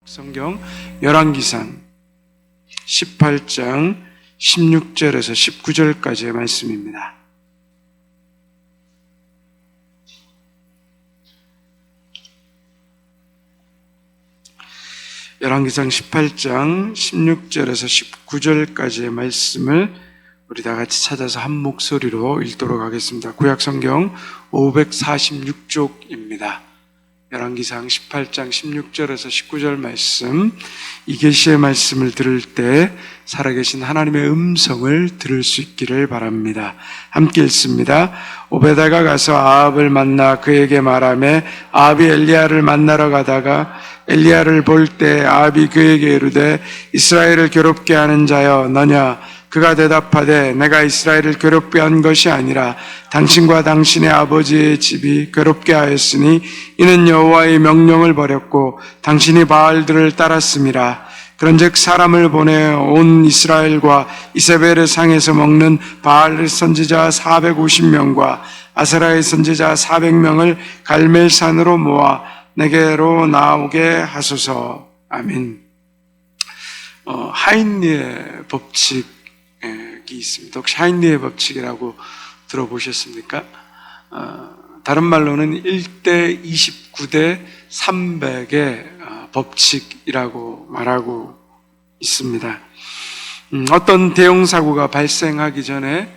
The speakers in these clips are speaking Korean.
성경 열왕기상 18장 16절에서 19절까지의 말씀입니다. 열왕기상 18장 16절에서 19절까지의 말씀을 우리 다 같이 찾아서 한 목소리로 읽도록 하겠습니다. 구약성경 546쪽입니다. 열왕기상 18장 16절에서 19절 말씀, 이 계시의 말씀을 들을 때 살아계신 하나님의 음성을 들을 수 있기를 바랍니다. 함께 읽습니다. 오베다가 가서 아합을 만나 그에게 말하매 아합이 엘리야를 만나러 가다가 엘리야를 볼 때 아합이 그에게 이르되 이스라엘을 괴롭게 하는 자여 너냐? 그가 대답하되 내가 이스라엘을 괴롭게 한 것이 아니라 당신과 당신의 아버지의 집이 괴롭게 하였으니 이는 여호와의 명령을 버렸고 당신이 바알들을 따랐음이라. 그런즉 사람을 보내 온 이스라엘과 이세벨의 상에서 먹는 바알 선지자 450명과 아세라의 선지자 400명을 갈멜산으로 모아 내게로 나오게 하소서. 아멘. 하인리의 법칙 있습니다. 혹시 하인리의 법칙이라고 들어보셨습니까? 다른 말로는 1대 29대 300의 법칙이라고 말하고 있습니다. 어떤 대형사고가 발생하기 전에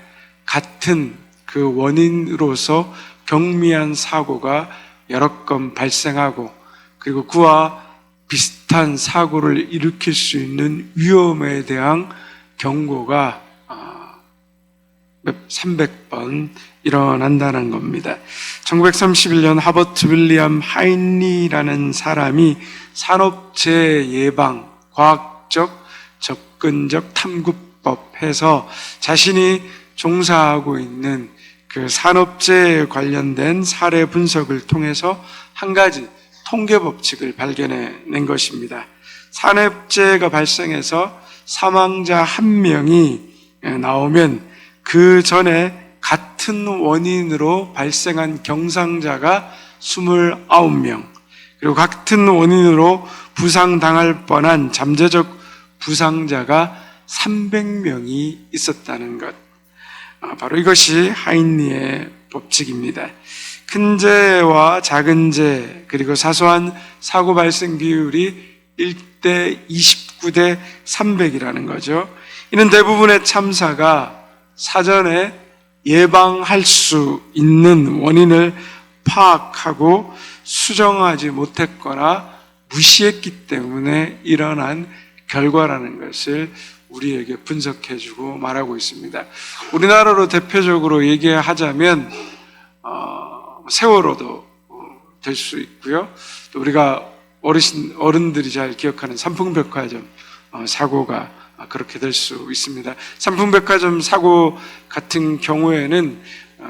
같은 그 원인으로서 경미한 사고가 여러 건 발생하고 그리고 그와 비슷한 사고를 일으킬 수 있는 위험에 대한 경고가 300번 일어난다는 겁니다. 1931년 하버트 윌리엄 하인리라는 사람이 산업재해 예방, 과학적, 접근적 탐구법 해서 자신이 종사하고 있는 그 산업재해에 관련된 사례 분석을 통해서 한 가지 통계 법칙을 발견해낸 것입니다. 산업재해가 발생해서 사망자 1명이 나오면 그 전에 같은 원인으로 발생한 경상자가 29명, 그리고 같은 원인으로 부상당할 뻔한 잠재적 부상자가 300명이 있었다는 것. 바로 이것이 하인리의 법칙입니다. 큰 재해와 작은 재해, 그리고 사소한 사고 발생 비율이 1대 29대 300이라는 거죠. 이는 대부분의 참사가 사전에 예방할 수 있는 원인을 파악하고 수정하지 못했거나 무시했기 때문에 일어난 결과라는 것을 우리에게 분석해주고 말하고 있습니다. 우리나라로 대표적으로 얘기하자면 세월호도 될 수 있고요. 또 우리가 어른들이 잘 기억하는 삼풍백화점 사고가 그렇게 될 수 있습니다. 삼풍백화점 사고 같은 경우에는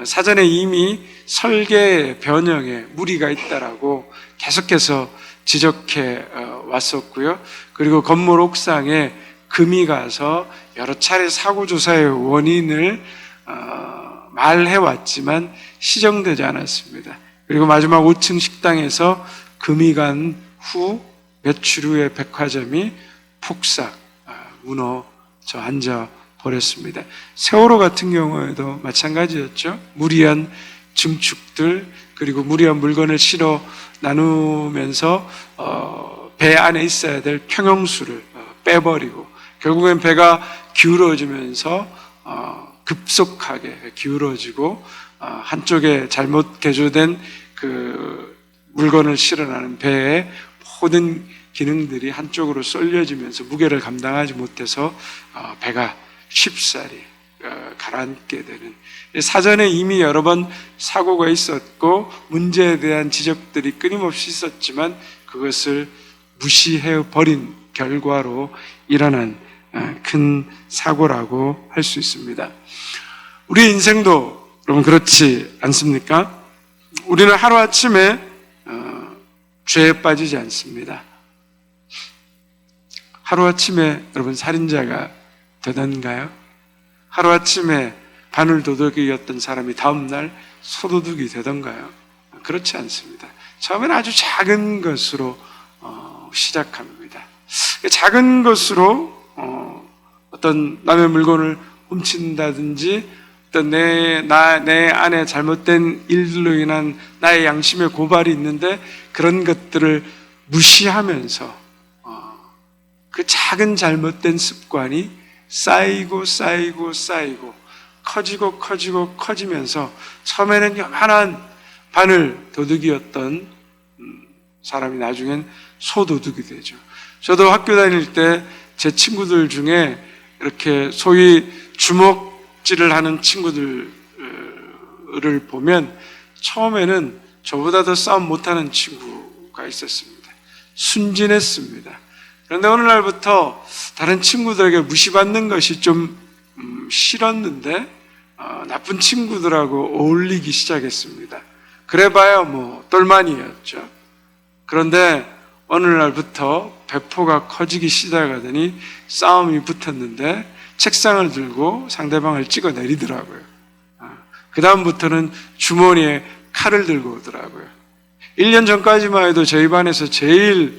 사전에 이미 설계 변형에 무리가 있다라고 계속해서 지적해 왔었고요. 그리고 건물 옥상에 금이 가서 여러 차례 사고 조사의 원인을 말해 왔지만 시정되지 않았습니다. 그리고 마지막 5층 식당에서 금이 간 후 며칠 후에 백화점이 폭삭 무너져 앉아 버렸습니다. 세월호 같은 경우에도 마찬가지였죠. 무리한 증축들 그리고 무리한 물건을 실어 나누면서 배 안에 있어야 될 평형수를 빼버리고 결국엔 배가 기울어지면서 급속하게 기울어지고 한쪽에 잘못 개조된 그 물건을 실어나는 배에 모든 기능들이 한쪽으로 쏠려지면서 무게를 감당하지 못해서 배가 쉽사리 가라앉게 되는, 사전에 이미 여러 번 사고가 있었고 문제에 대한 지적들이 끊임없이 있었지만 그것을 무시해 버린 결과로 일어난 큰 사고라고 할 수 있습니다. 우리 인생도 여러분 그렇지 않습니까? 우리는 하루아침에 죄에 빠지지 않습니다. 하루아침에 여러분 살인자가 되던가요? 하루아침에 바늘도둑이었던 사람이 다음날 소도둑이 되던가요? 그렇지 않습니다. 처음에는 아주 작은 것으로 시작합니다. 작은 것으로 어떤 남의 물건을 훔친다든지 어떤 내 안에 잘못된 일들로 인한 나의 양심의 고발이 있는데 그런 것들을 무시하면서 그 작은 잘못된 습관이 쌓이고 커지면서 처음에는 요만한 바늘 도둑이었던 사람이 나중엔 소도둑이 되죠. 저도 학교 다닐 때 제 친구들 중에 이렇게 소위 주먹질을 하는 친구들을 보면 처음에는 저보다 더 싸움 못하는 친구가 있었습니다. 순진했습니다. 그런데 어느 날부터 다른 친구들에게 무시받는 것이 좀 싫었는데 나쁜 친구들하고 어울리기 시작했습니다. 그래봐야 뭐 똘마니였죠. 그런데 어느 날부터 배포가 커지기 시작하더니 싸움이 붙었는데 책상을 들고 상대방을 찍어 내리더라고요. 그 다음부터는 주머니에 칼을 들고 오더라고요. 1년 전까지만 해도 저희 반에서 제일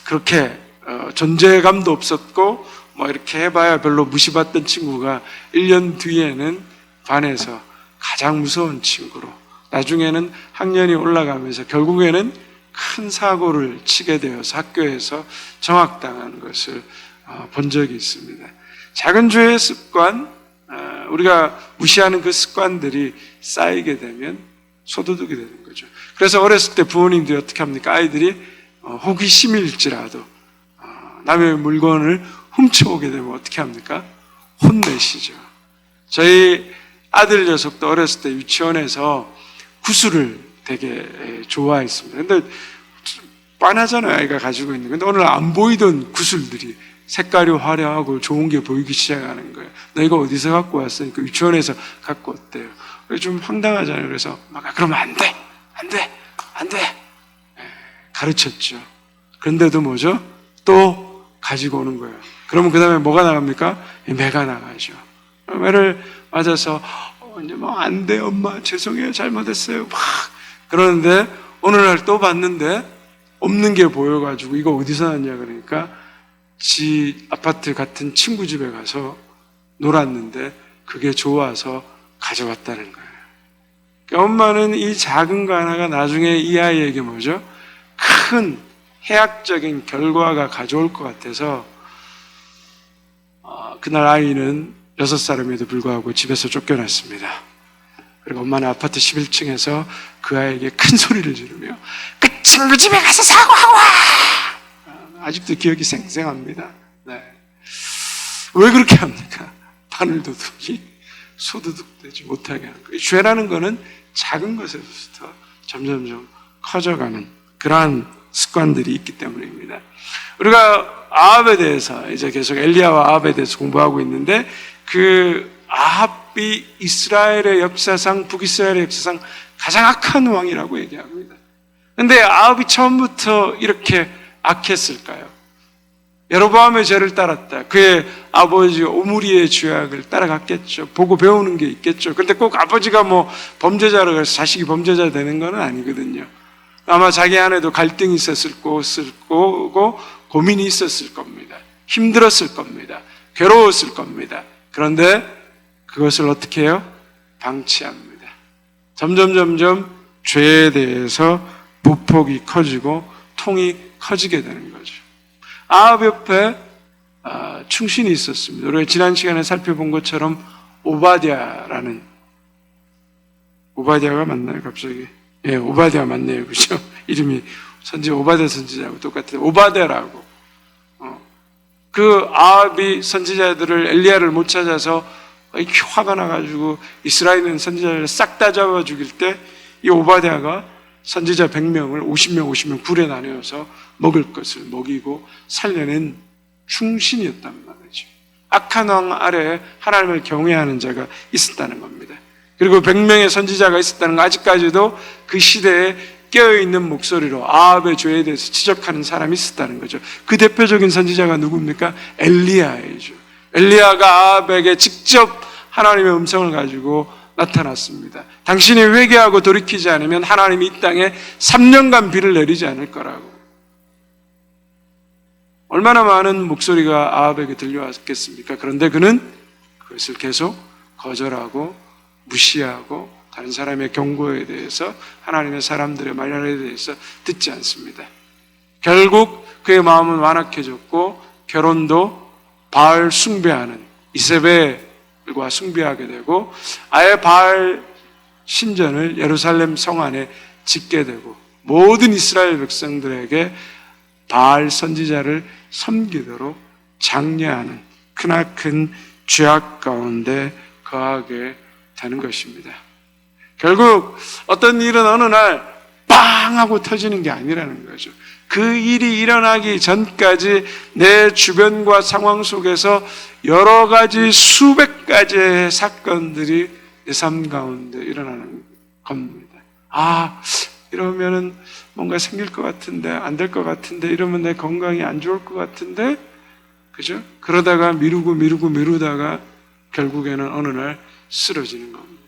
그렇게 존재감도 없었고 뭐 이렇게 해봐야 별로 무시받던 친구가 1년 뒤에는 반에서 가장 무서운 친구로, 나중에는 학년이 올라가면서 결국에는 큰 사고를 치게 되어서 학교에서 정학당한 것을 본 적이 있습니다. 작은 죄의 습관, 우리가 무시하는 그 습관들이 쌓이게 되면 소도둑이 되는 거죠. 그래서 어렸을 때 부모님들이 어떻게 합니까? 아이들이 호기심일지라도 남의 물건을 훔쳐오게 되면 어떻게 합니까? 혼내시죠. 저희 아들 녀석도 어렸을 때 유치원에서 구슬을 되게 좋아했습니다. 근데 빤하잖아요, 아이가 가지고 있는. 근데 오늘 안 보이던 구슬들이 색깔이 화려하고 좋은 게 보이기 시작하는 거예요. 너 이거 어디서 갖고 왔으니까 유치원에서 갖고 왔대요. 좀 황당하잖아요. 그래서 막 그러면 안 돼. 가르쳤죠. 그런데도 뭐죠? 또 가지고 오는 거예요. 그러면 그 다음에 뭐가 나갑니까? 매가 나가죠. 매를 맞아서 이제 뭐 안 돼, 엄마 죄송해요, 잘못했어요. 막 그러는데 어느 날 또 봤는데 없는 게 보여가지고 이거 어디서 났냐 그러니까 지 아파트 같은 친구 집에 가서 놀았는데 그게 좋아서 가져왔다는 거예요. 그러니까 엄마는 이 작은 거 하나가 나중에 이 아이에게 뭐죠? 큰 해악적인 결과가 가져올 것 같아서 그날 아이는 6살임에도 불구하고 집에서 쫓겨났습니다. 그리고 엄마는 아파트 11층에서 그 아이에게 큰 소리를 지르며 그 친구 집에 가서 사과하고 와! 아직도 기억이 생생합니다. 네. 왜 그렇게 합니까? 바늘도둑이 소도둑 되지 못하게 하는 거예요. 죄라는 거는 작은 것에서부터 점점점 커져가는 그러한 습관들이 있기 때문입니다. 우리가 아합에 대해서 이제 계속 엘리야와 아합에 대해서 공부하고 있는데 그 아합이 이스라엘의 역사상, 북이스라엘의 역사상 가장 악한 왕이라고 얘기합니다. 그런데 아합이 처음부터 이렇게 악했을까요? 여로보암의 죄를 따랐다. 그의 아버지 오므리의 죄악을 따라갔겠죠. 보고 배우는 게 있겠죠. 그런데 꼭 아버지가 뭐 범죄자라고 해서 자식이 범죄자 되는 건 아니거든요. 아마 자기 안에도 갈등이 있었을 거고 고민이 있었을 겁니다. 힘들었을 겁니다. 괴로웠을 겁니다. 그런데 그것을 어떻게 해요? 방치합니다. 점점 죄에 대해서 부폭이 커지고 통이 커지게 되는 거죠. 아합 옆에 충신이 있었습니다. 우리가 지난 시간에 살펴본 것처럼 오바댜가 맞나요? 갑자기? 예, 오바댜 맞네요. 그죠? 이름이 오바댜 선지자하고 똑같아요. 오바댜라고. 그 아합이 선지자들을 엘리야를 못 찾아서 화가 나가지고 이스라엘 선지자를 싹 다 잡아 죽일 때 이 오바댜가 선지자 100명을 50명 굴에 나뉘어서 먹을 것을 먹이고 살려낸 충신이었단 말이죠. 악한 왕 아래에 하나님을 경외하는 자가 있었다는 겁니다. 그리고 100명의 선지자가 있었다는 거, 아직까지도 그 시대에 깨어있는 목소리로 아합의 죄에 대해서 지적하는 사람이 있었다는 거죠. 그 대표적인 선지자가 누굽니까? 엘리야이죠. 엘리야가 아합에게 직접 하나님의 음성을 가지고 나타났습니다. 당신이 회개하고 돌이키지 않으면 하나님이 이 땅에 3년간 비를 내리지 않을 거라고. 얼마나 많은 목소리가 아합에게 들려왔겠습니까? 그런데 그는 그것을 계속 거절하고 무시하고 다른 사람의 경고에 대해서, 하나님의 사람들의 말에 대해서 듣지 않습니다. 결국 그의 마음은 완악해졌고 결혼도 바알 숭배하는 이세벨과 숭배하게 되고 아예 바알 신전을 예루살렘 성 안에 짓게 되고 모든 이스라엘 백성들에게 바알 선지자를 섬기도록 장려하는 크나큰 죄악 가운데 거하게 되는 것입니다. 결국 어떤 일은 어느 날 빵 하고 터지는 게 아니라는 거죠. 그 일이 일어나기 전까지 내 주변과 상황 속에서 여러 가지 수백 가지의 사건들이 내 삶 가운데 일어나는 겁니다. 이러면은 뭔가 생길 것 같은데, 안 될 것 같은데, 이러면 내 건강이 안 좋을 것 같은데, 그죠? 그러다가 미루다가 결국에는 어느 날 쓰러지는 겁니다.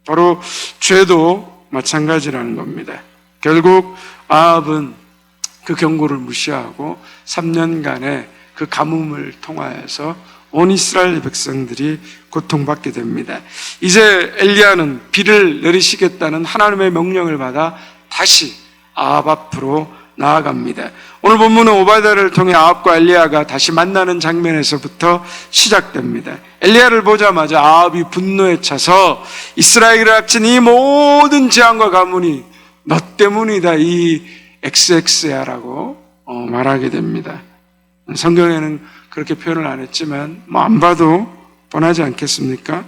바로 죄도 마찬가지라는 겁니다. 결국 아합은 그 경고를 무시하고 3년간의 그 가뭄을 통하여서 온 이스라엘 백성들이 고통받게 됩니다. 이제 엘리야는 비를 내리시겠다는 하나님의 명령을 받아 다시 아합 앞으로 나아갑니다. 오늘 본문은 오바댜를 통해 아합과 엘리야가 다시 만나는 장면에서부터 시작됩니다. 엘리야를 보자마자 아합이 분노에 차서 이스라엘을 합친 이 모든 재앙과 가문이 너 때문이다, 이 XX야라고 말하게 됩니다. 성경에는 그렇게 표현을 안 했지만 안 봐도 뻔하지 않겠습니까?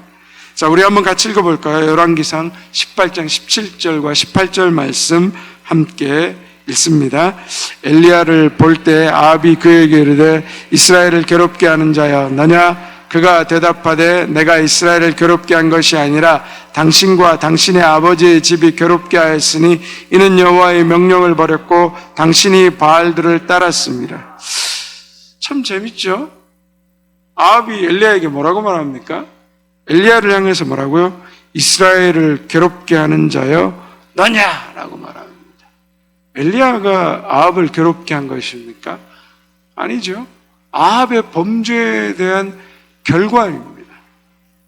자, 우리 한번 같이 읽어볼까요? 열왕기상 18장 17절과 18절 말씀 함께 읽습니다. 엘리야를 볼 때 아합이 그에게 이르되 이스라엘을 괴롭게 하는 자여 너냐? 그가 대답하되 내가 이스라엘을 괴롭게 한 것이 아니라 당신과 당신의 아버지의 집이 괴롭게 하였으니 이는 여호와의 명령을 버렸고 당신이 바알들을 따랐습니다. 참 재밌죠? 아합이 엘리야에게 뭐라고 말합니까? 엘리야를 향해서 뭐라고요? 이스라엘을 괴롭게 하는 자여 너냐라고 말합니다. 엘리야가 아합을 괴롭게 한 것입니까? 아니죠. 아합의 범죄에 대한 결과입니다.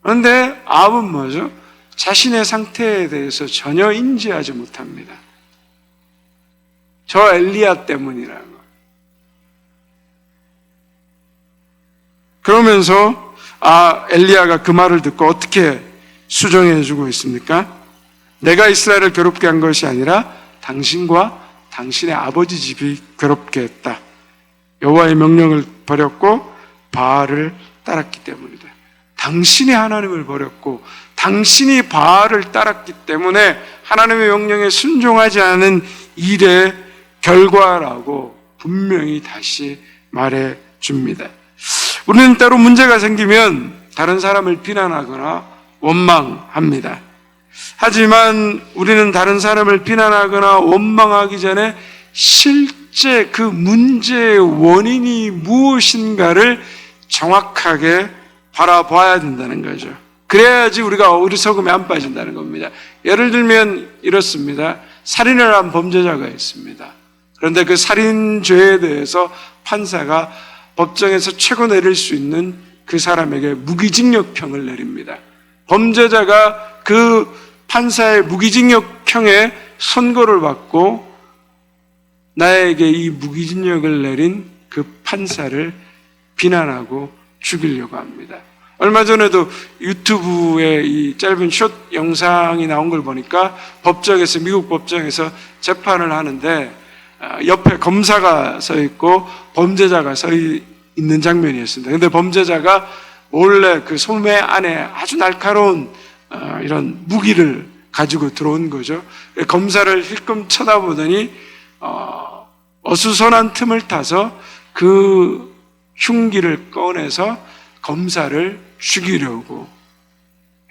그런데 아합은 뭐죠? 자신의 상태에 대해서 전혀 인지하지 못합니다. 저 엘리야 때문이라고. 그러면서 엘리야가 그 말을 듣고 어떻게 수정해 주고 있습니까? 내가 이스라엘을 괴롭게 한 것이 아니라 당신과 당신의 아버지 집이 괴롭게 했다. 여호와의 명령을 버렸고 바알을 따랐기 때문이다. 당신이 하나님을 버렸고 당신이 바알을 따랐기 때문에 하나님의 명령에 순종하지 않은 일의 결과라고 분명히 다시 말해 줍니다. 우리는 때로 문제가 생기면 다른 사람을 비난하거나 원망합니다. 하지만 우리는 다른 사람을 비난하거나 원망하기 전에 실제 그 문제의 원인이 무엇인가를 정확하게 바라봐야 된다는 거죠. 그래야지 우리가 어리석음에 안 빠진다는 겁니다. 예를 들면 이렇습니다. 살인을 한 범죄자가 있습니다. 그런데 그 살인죄에 대해서 판사가 법정에서 최고 내릴 수 있는 그 사람에게 무기징역형을 내립니다. 범죄자가 그 판사의 무기징역형에 선고를 받고 나에게 이 무기징역을 내린 그 판사를 비난하고 죽이려고 합니다. 얼마 전에도 유튜브에 이 짧은 숏 영상이 나온 걸 보니까 법정에서, 미국 법정에서 재판을 하는데 옆에 검사가 서 있고 범죄자가 서 있는 장면이었습니다. 그런데 범죄자가 몰래 그 소매 안에 아주 날카로운 이런 무기를 가지고 들어온 거죠. 검사를 힐끔 쳐다보더니 어수선한 틈을 타서 그 흉기를 꺼내서 검사를 죽이려고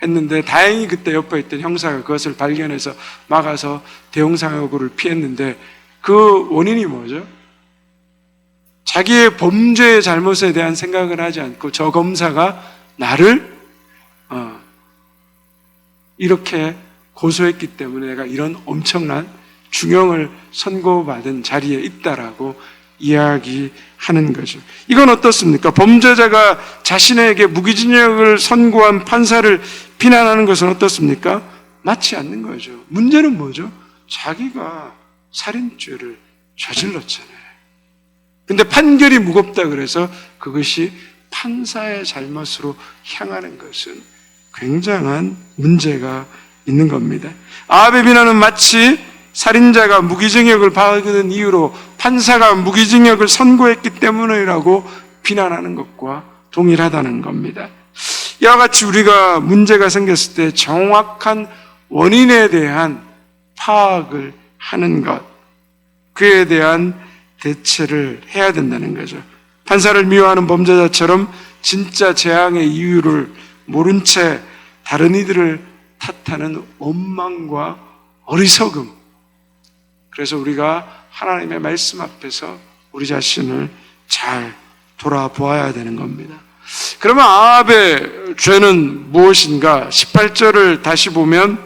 했는데 다행히 그때 옆에 있던 형사가 그것을 발견해서 막아서 대형사고를 피했는데 그 원인이 뭐죠? 자기의 범죄의 잘못에 대한 생각을 하지 않고 저 검사가 나를 이렇게 고소했기 때문에 내가 이런 엄청난 중형을 선고받은 자리에 있다라고 이야기하는 거죠. 이건 어떻습니까? 범죄자가 자신에게 무기징역을 선고한 판사를 비난하는 것은 어떻습니까? 맞지 않는 거죠. 문제는 뭐죠? 자기가 살인죄를 저질렀잖아요. 근데 판결이 무겁다 그래서 그것이 판사의 잘못으로 향하는 것은 굉장한 문제가 있는 겁니다. 아합의 비난은 마치 살인자가 무기징역을 받은 이유로 판사가 무기징역을 선고했기 때문이라고 비난하는 것과 동일하다는 겁니다. 이와 같이 우리가 문제가 생겼을 때 정확한 원인에 대한 파악을 하는 것, 그에 대한 대처를 해야 된다는 거죠. 판사를 미워하는 범죄자처럼 진짜 재앙의 이유를 모른 채 다른 이들을 탓하는 원망과 어리석음. 그래서 우리가 하나님의 말씀 앞에서 우리 자신을 잘 돌아보아야 되는 겁니다. 그러면 아합의 죄는 무엇인가? 18절을 다시 보면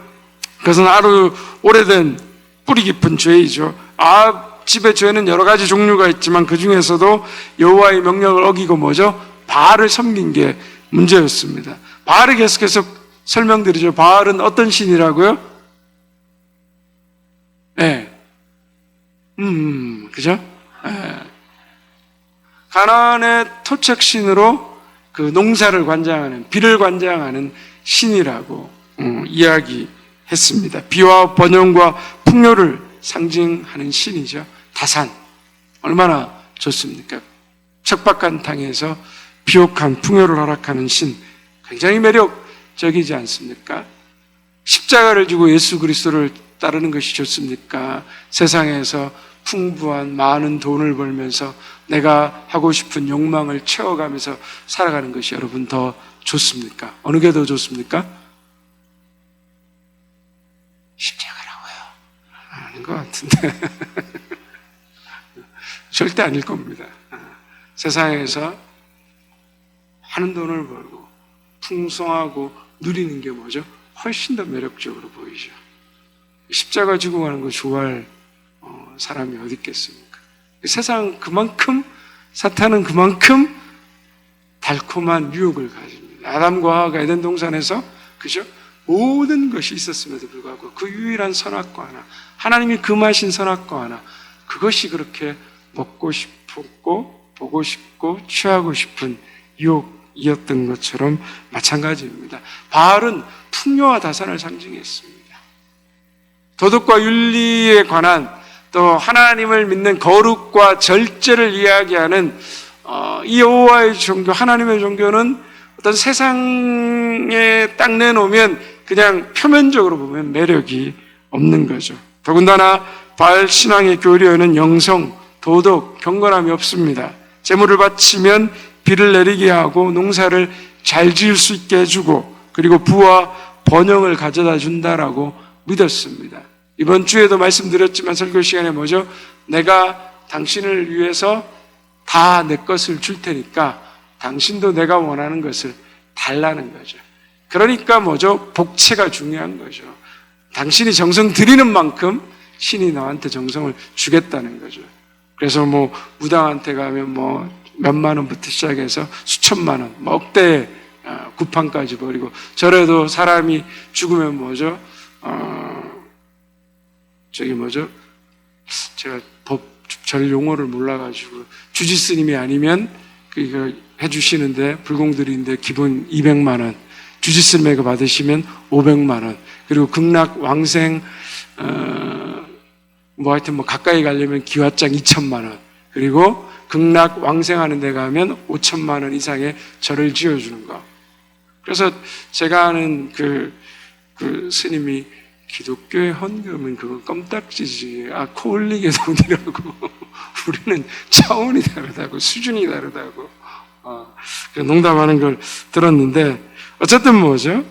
그것은 아주 오래된 뿌리 깊은 죄이죠. 아합 집의 죄는 여러 가지 종류가 있지만 그 중에서도 여호와의 명령을 어기고 뭐죠? 바알을 섬긴 게 문제였습니다. 바알을 계속해서 설명드리죠. 바알은 어떤 신이라고요? 네. 그죠? 네. 가나안의 토착신으로 그 농사를 관장하는, 비를 관장하는 신이라고 이야기했습니다. 비와 번영과 풍요를 상징하는 신이죠. 다산. 얼마나 좋습니까? 척박한 땅에서 비옥한 풍요를 허락하는 신. 굉장히 매력적이지 않습니까? 십자가를 지고 예수 그리스도를 따르는 것이 좋습니까? 세상에서 풍부한 많은 돈을 벌면서 내가 하고 싶은 욕망을 채워가면서 살아가는 것이 여러분 더 좋습니까? 어느 게 더 좋습니까? 십자가라고요. 아닌 것 같은데. 절대 아닐 겁니다. 세상에서 많은 돈을 벌고 풍성하고 누리는 게 뭐죠? 훨씬 더 매력적으로 보이죠. 십자가 지고 가는 거 좋아할 사람이 어디 있겠습니까? 세상 그만큼, 사탄은 그만큼 달콤한 유혹을 가집니다. 아담과 하와가 에덴 동산에서, 그죠? 모든 것이 있었음에도 불구하고 그 유일한 선악과 하나, 하나님이 금하신 선악과 하나, 그것이 그렇게 먹고 싶었고 보고 싶고 취하고 싶은 유혹이었던 것처럼 마찬가지입니다. 바알은 풍요와 다산을 상징했습니다. 도덕과 윤리에 관한, 또 하나님을 믿는 거룩과 절제를 이야기하는 이 여호와의 종교, 하나님의 종교는 어떤 세상에 딱 내놓으면 그냥 표면적으로 보면 매력이 없는 거죠. 더군다나 바알 신앙의 교리에는 영성, 도덕, 경건함이 없습니다. 재물을 바치면 비를 내리게 하고 농사를 잘 지을 수 있게 해주고 그리고 부와 번영을 가져다 준다라고 믿었습니다. 이번 주에도 말씀드렸지만 설교 시간에 뭐죠? 내가 당신을 위해서 다 내 것을 줄 테니까 당신도 내가 원하는 것을 달라는 거죠. 그러니까 뭐죠? 복채가 중요한 거죠. 당신이 정성 들이는 만큼 신이 너한테 정성을 주겠다는 거죠. 그래서 뭐 무당한테 가면 뭐 몇만 원부터 시작해서 수천만 원, 뭐 억대의 구판까지 버리고, 저래도 사람이 죽으면 뭐죠? 제가 절 용어를 몰라가지고 주지스님이 아니면 이거 해주시는데 불공들인데 기본 200만 원, 주지스님에게 받으시면 500만 원, 그리고 극락 왕생 하여튼 가까이 가려면 기와장 2천만 원, 그리고 극락 왕생하는 데 가면 5천만 원 이상의 절을 지어주는 거. 그래서 제가 아는 그 스님이 기독교의 헌금은 그건 껌딱지지, 코 흘리게 돈이라고. 우리는 차원이 다르다고, 수준이 다르다고. 농담하는 걸 들었는데, 어쨌든 뭐죠?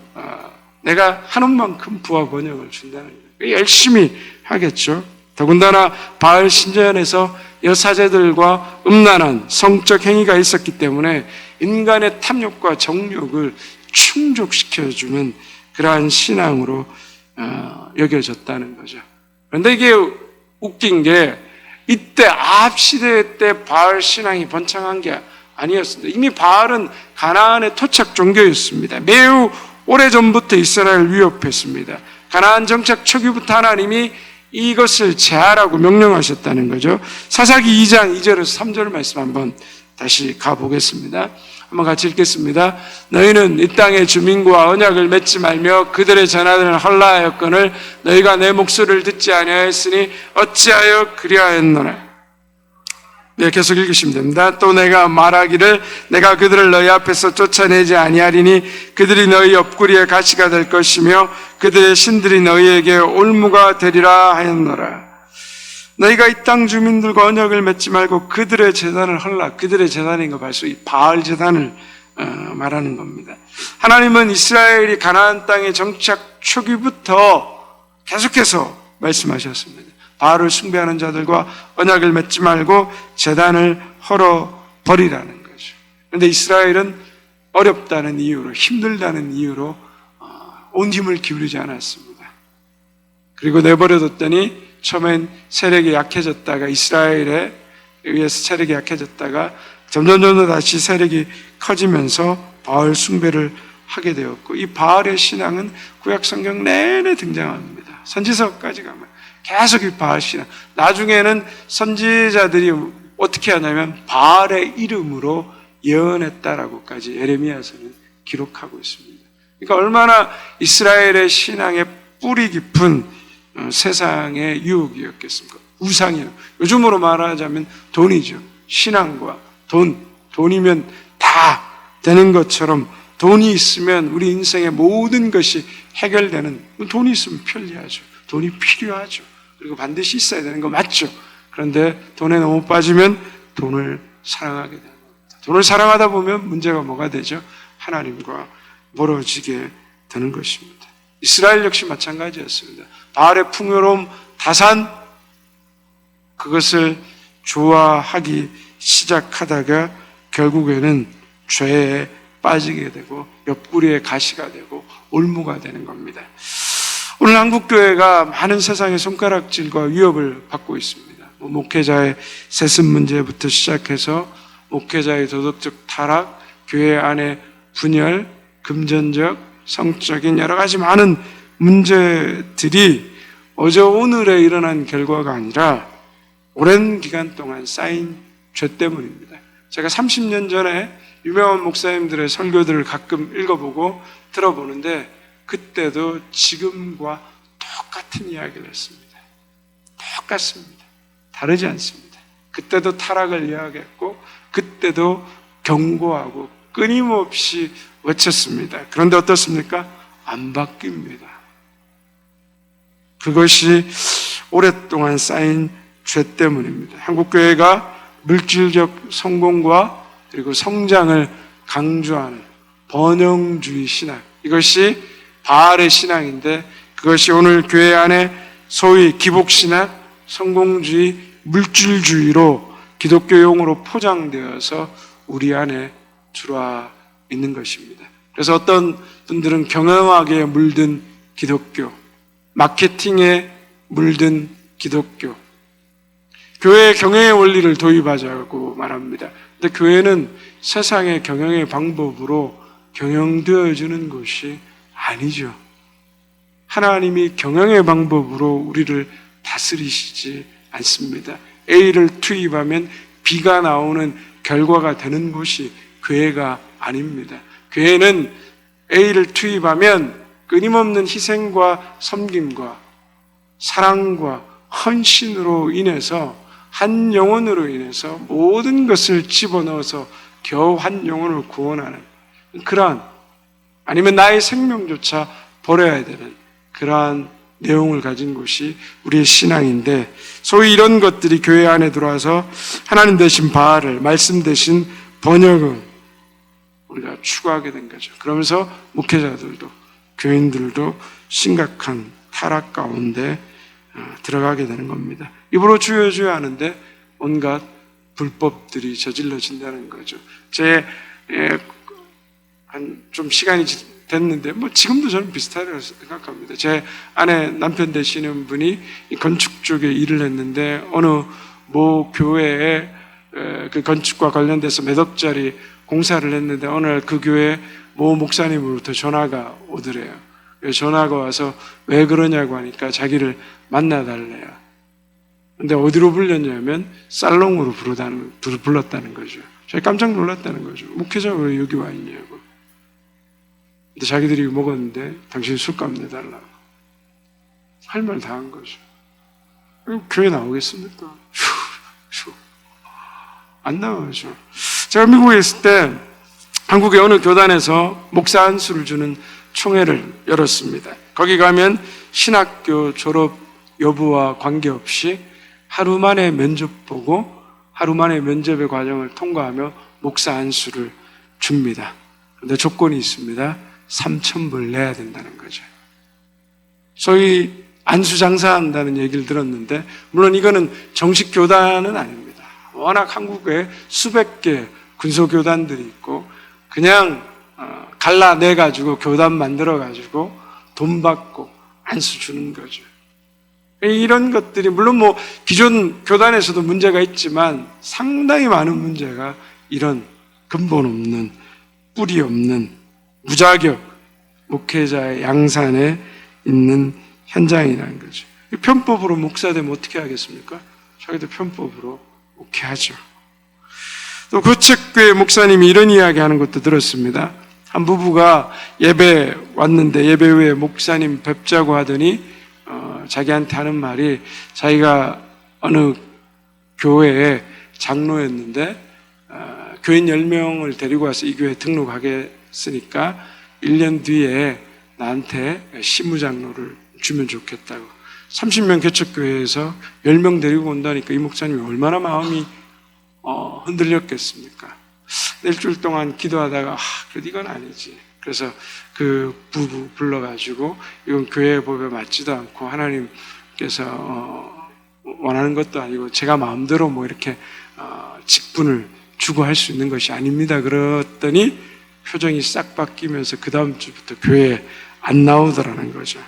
내가 하는 만큼 부와 번영을 준다는 거예요. 열심히 하겠죠. 더군다나 바알 신전에서 여사제들과 음란한 성적 행위가 있었기 때문에 인간의 탐욕과 정욕을 충족시켜주는 그러한 신앙으로 여겨졌다는 거죠. 그런데 이게 웃긴 게 이때 아합 시대 때 바알 신앙이 번창한 게 아니었습니다. 이미 바알은 가나안의 토착 종교였습니다. 매우 오래전부터 이스라엘을 위협했습니다. 가나안 정착 초기부터 하나님이 이것을 제하라고 명령하셨다는 거죠. 사사기 2장 2절에서 3절 말씀 한번 다시 가보겠습니다. 한번 같이 읽겠습니다. 너희는 이 땅의 주민과 언약을 맺지 말며 그들의 전하들을 헐라하였거늘 너희가 내 목소리를 듣지 아니하였으니 어찌하여 그리하였노라. 네, 계속 읽으시면 됩니다. 또 내가 말하기를 내가 그들을 너희 앞에서 쫓아내지 아니하리니 그들이 너희 옆구리에 가시가 될 것이며 그들의 신들이 너희에게 올무가 되리라 하였노라. 너희가 이 땅 주민들과 언약을 맺지 말고 그들의 제단을 헐라. 그들의 제단인 거 봐서 이 바알 제단을 말하는 겁니다. 하나님은 이스라엘이 가나안 땅의 정착 초기부터 계속해서 말씀하셨습니다. 바알을 숭배하는 자들과 언약을 맺지 말고 제단을 헐어 버리라는 거죠. 그런데 이스라엘은 어렵다는 이유로, 힘들다는 이유로 온 힘을 기울이지 않았습니다. 그리고 내버려뒀더니 처음엔 세력이 약해졌다가 이스라엘에 의해서 세력이 약해졌다가 점점 다시 세력이 커지면서 바알 숭배를 하게 되었고, 이 바알의 신앙은 구약 성경 내내 등장합니다. 선지서까지 가면 계속 이 바알 신앙. 나중에는 선지자들이 어떻게 하냐면 바알의 이름으로 예언했다라고까지 예레미야서는 기록하고 있습니다. 그러니까 얼마나 이스라엘의 신앙의 뿌리 깊은 세상의 유혹이었겠습니까? 우상이요. 요즘으로 말하자면 돈이죠. 신앙과 돈이면 다 되는 것처럼 돈이 있으면 우리 인생의 모든 것이 해결되는, 돈이 있으면 편리하죠. 돈이 필요하죠. 그리고 반드시 있어야 되는 거 맞죠. 그런데 돈에 너무 빠지면 돈을 사랑하게 되는 겁니다. 돈을 사랑하다 보면 문제가 뭐가 되죠? 하나님과 멀어지게 되는 것입니다. 이스라엘 역시 마찬가지였습니다. 바알의 풍요로움, 다산, 그것을 좋아하기 시작하다가 결국에는 죄에 빠지게 되고 옆구리에 가시가 되고 올무가 되는 겁니다. 오늘 한국교회가 많은 세상의 손가락질과 위협을 받고 있습니다. 목회자의 세습 문제부터 시작해서 목회자의 도덕적 타락, 교회 안의 분열, 금전적, 성적인 여러 가지 많은 문제들이 어제 오늘에 일어난 결과가 아니라 오랜 기간 동안 쌓인 죄 때문입니다. 제가 30년 전에 유명한 목사님들의 설교들을 가끔 읽어보고 들어보는데 그때도 지금과 똑같은 이야기를 했습니다. 똑같습니다. 다르지 않습니다. 그때도 타락을 이야기했고 그때도 경고하고 끊임없이 외쳤습니다. 그런데 어떻습니까? 안 바뀝니다. 그것이 오랫동안 쌓인 죄 때문입니다. 한국교회가 물질적 성공과 그리고 성장을 강조하는 번영주의 신앙, 이것이 바알의 신앙인데 그것이 오늘 교회 안에 소위 기복신앙, 성공주의, 물질주의로 기독교용으로 포장되어서 우리 안에 들어와 있는 것입니다. 그래서 어떤 분들은 경영학에 물든 기독교, 마케팅에 물든 기독교, 교회의 경영의 원리를 도입하자고 말합니다. 근데 교회는 세상의 경영의 방법으로 경영되어지는 것이 아니죠. 하나님이 경영의 방법으로 우리를 다스리시지 않습니다. A를 투입하면 B가 나오는 결과가 되는 곳이 교회가 아닙니다. 교회는 A를 투입하면 끊임없는 희생과 섬김과 사랑과 헌신으로 인해서 한 영혼으로 인해서 모든 것을 집어넣어서 겨우 한 영혼을 구원하는 그러한, 아니면 나의 생명조차 버려야 되는 그러한 내용을 가진 것이 우리의 신앙인데, 소위 이런 것들이 교회 안에 들어와서 하나님 대신 바알을, 말씀 대신 번역을 우리가 추구하게 된 거죠. 그러면서 목회자들도 교인들도 심각한 타락 가운데 들어가게 되는 겁니다. 입으로 주여 주여 하는데 온갖 불법들이 저질러진다는 거죠. 좀 시간이 됐는데 지금도 저는 비슷하다고 생각합니다. 제 아내 남편 되시는 분이 건축 쪽에 일을 했는데 어느 모 교회에 그 건축과 관련돼서 몇 억짜리 공사를 했는데 어느 날 그 교회 모 목사님으로부터 전화가 오더래요. 전화가 와서 왜 그러냐고 하니까 자기를 만나달래요. 근데 어디로 불렸냐면 살롱으로 불렀다는 거죠. 저희 깜짝 놀랐다는 거죠. 목회자가 왜 여기 와 있냐고. 근데 자기들이 먹었는데 당신 술값 내달라고. 할 말 다 한 거죠. 교회 나오겠습니까? 안 나오죠. 제가 미국에 있을 때 한국의 어느 교단에서 목사 안수를 주는 총회를 열었습니다. 거기 가면 신학교 졸업 여부와 관계없이 하루 만에 면접 보고 하루 만에 면접의 과정을 통과하며 목사 안수를 줍니다. 그런데 조건이 있습니다. 3,000불 내야 된다는 거죠. 소위 안수 장사한다는 얘기를 들었는데 물론 이거는 정식 교단은 아닙니다. 워낙 한국에 수백 개 군소교단들이 있고 그냥 갈라내가지고 교단 만들어가지고 돈 받고 안수 주는 거죠. 이런 것들이 물론 뭐 기존 교단에서도 문제가 있지만 상당히 많은 문제가 이런 근본 없는 뿌리 없는 무자격 목회자의 양산에 있는 현장이라는 거죠. 편법으로 목사 되면 어떻게 하겠습니까? 자기도 편법으로 목회하죠. 또 고척교회 목사님이 이런 이야기 하는 것도 들었습니다. 한 부부가 예배 왔는데 예배 후에 목사님 뵙자고 하더니 자기한테 하는 말이 자기가 어느 교회에 장로였는데 교인 10명을 데리고 와서 이 교회에 등록하겠으니까 1년 뒤에 나한테 시무장로를 주면 좋겠다고. 30명 개척교회에서 10명 데리고 온다니까 이 목사님이 얼마나 마음이 흔들렸겠습니까? 일주일 동안 기도하다가 그래도 이건 아니지. 그래서 그 부부 불러가지고 이건 교회 법에 맞지도 않고 하나님께서 원하는 것도 아니고 제가 마음대로 뭐 이렇게 직분을 주고 할 수 있는 것이 아닙니다. 그랬더니 표정이 싹 바뀌면서 그 다음 주부터 교회에 안 나오더라는 거죠.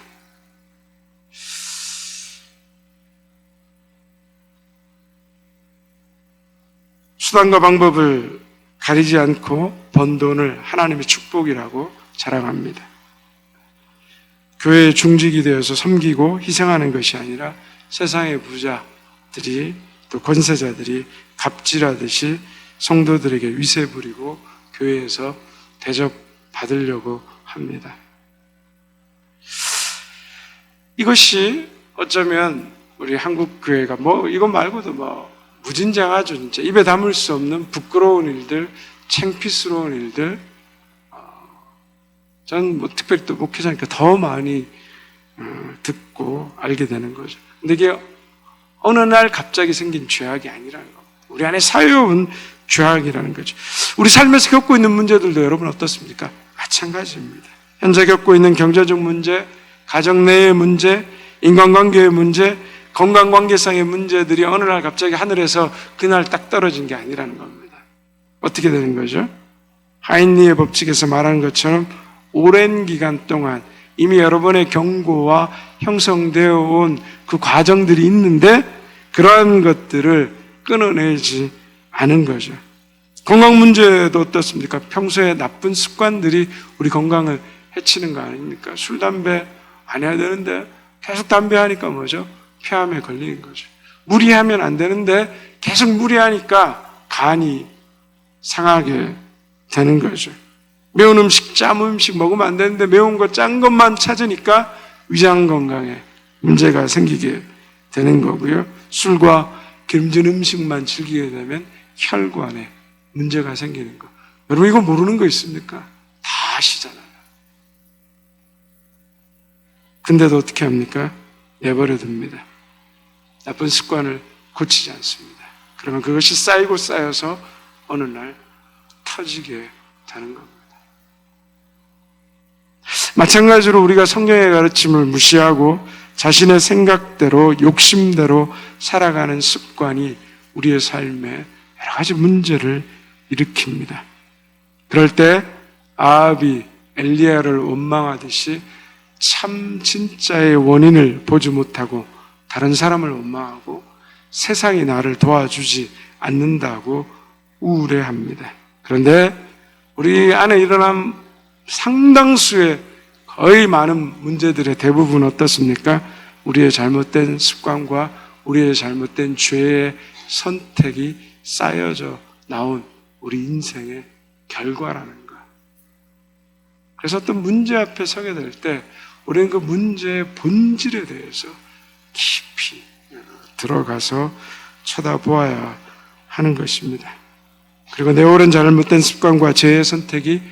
수단과 방법을 가리지 않고 번 돈을 하나님의 축복이라고 자랑합니다. 교회의 중직이 되어서 섬기고 희생하는 것이 아니라 세상의 부자들이 또 권세자들이 갑질하듯이 성도들에게 위세 부리고 교회에서 대접받으려고 합니다. 이것이 어쩌면 우리 한국 교회가 이거 말고도 무진장하죠. 진짜 입에 담을 수 없는 부끄러운 일들, 창피스러운 일들. 저는 특별히 또 목회자니까 더 많이 듣고 알게 되는 거죠. 근데 이게 어느 날 갑자기 생긴 죄악이 아니라는 겁니다. 우리 안에 쌓여온 죄악이라는 거죠. 우리 삶에서 겪고 있는 문제들도 여러분 어떻습니까? 마찬가지입니다. 현재 겪고 있는 경제적 문제, 가정 내의 문제, 인간관계의 문제, 건강관계상의 문제들이 어느 날 갑자기 하늘에서 그날 딱 떨어진 게 아니라는 겁니다. 어떻게 되는 거죠? 하인리의 법칙에서 말하는 것처럼 오랜 기간 동안 이미 여러분의 경고와 형성되어 온 그 과정들이 있는데 그러한 것들을 끊어내지 않은 거죠. 건강 문제도 어떻습니까? 평소에 나쁜 습관들이 우리 건강을 해치는 거 아닙니까? 술, 담배 안 해야 되는데 계속 담배 하니까 뭐죠? 폐암에 걸리는 거죠. 무리하면 안 되는데 계속 무리하니까 간이 상하게 되는 거죠. 매운 음식, 짠 음식 먹으면 안 되는데 매운 거, 짠 것만 찾으니까 위장 건강에 문제가 생기게 되는 거고요. 술과 기름진 음식만 즐기게 되면 혈관에 문제가 생기는 거. 여러분 이거 모르는 거 있습니까? 다 아시잖아요. 근데도 어떻게 합니까? 내버려 둡니다. 나쁜 습관을 고치지 않습니다. 그러면 그것이 쌓이고 쌓여서 어느 날 터지게 되는 겁니다. 마찬가지로 우리가 성경의 가르침을 무시하고 자신의 생각대로 욕심대로 살아가는 습관이 우리의 삶에 여러 가지 문제를 일으킵니다. 그럴 때 아합이 엘리야를 원망하듯이 참 진짜의 원인을 보지 못하고 다른 사람을 원망하고 세상이 나를 도와주지 않는다고 우울해합니다. 그런데 우리 안에 일어난 상당수의 거의 많은 문제들의 대부분 어떻습니까? 우리의 잘못된 습관과 우리의 잘못된 죄의 선택이 쌓여져 나온 우리 인생의 결과라는 것. 그래서 어떤 문제 앞에 서게 될 때 우리는 그 문제의 본질에 대해서 깊이 들어가서 쳐다보아야 하는 것입니다. 그리고 내 옳은 잘못된 습관과 죄의 선택이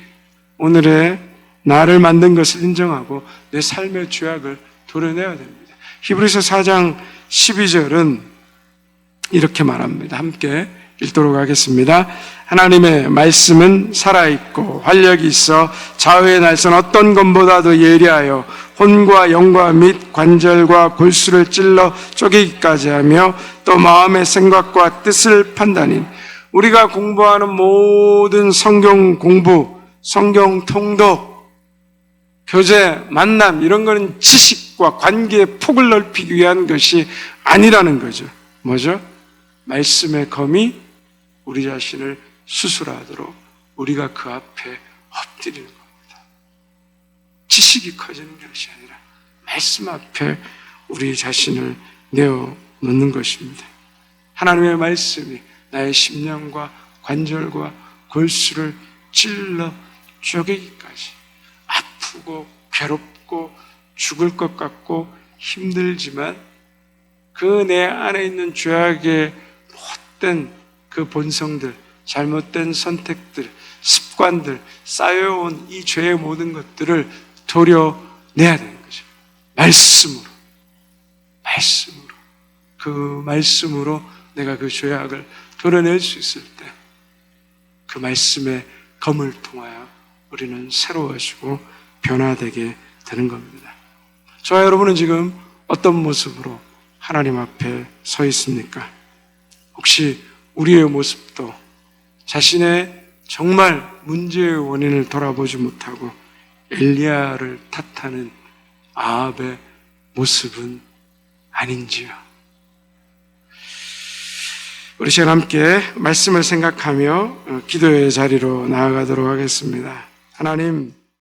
오늘의 나를 만든 것을 인정하고 내 삶의 죄악을 도려내야 됩니다. 히브리서 4장 12절은 이렇게 말합니다. 함께 읽도록 하겠습니다. 하나님의 말씀은 살아있고 활력이 있어 좌우의 날선 어떤 검보다도 예리하여 혼과 영과 및 관절과 골수를 찔러 쪼개기까지 하며 또 마음의 생각과 뜻을 판단하니 우리가 공부하는 모든 성경 공부, 성경 통독, 교제, 만남 이런 거는 지식과 관계의 폭을 넓히기 위한 것이 아니라는 거죠. 뭐죠? 말씀의 검이 우리 자신을 수술하도록 우리가 그 앞에 엎드리는 겁니다. 지식이 커지는 것이 아니라 말씀 앞에 우리 자신을 내어놓는 것입니다. 하나님의 말씀이 나의 심령과 관절과 골수를 찔러 쪼개기까지 아프고 괴롭고 죽을 것 같고 힘들지만 그 내 안에 있는 죄악의 못된 그 본성들, 잘못된 선택들, 습관들, 쌓여온 이 죄의 모든 것들을 도려내야 되는 거죠. 말씀으로. 그 말씀으로 내가 그 죄악을 도려낼 수 있을 때 그 말씀의 검을 통하여 우리는 새로워지고 변화되게 되는 겁니다. 저와 여러분은 지금 어떤 모습으로 하나님 앞에 서 있습니까? 혹시 우리의 모습도 자신의 정말 문제의 원인을 돌아보지 못하고 엘리야를 탓하는 아합의 모습은 아닌지요? 우리 시간 함께 말씀을 생각하며 기도의 자리로 나아가도록 하겠습니다. 하나님,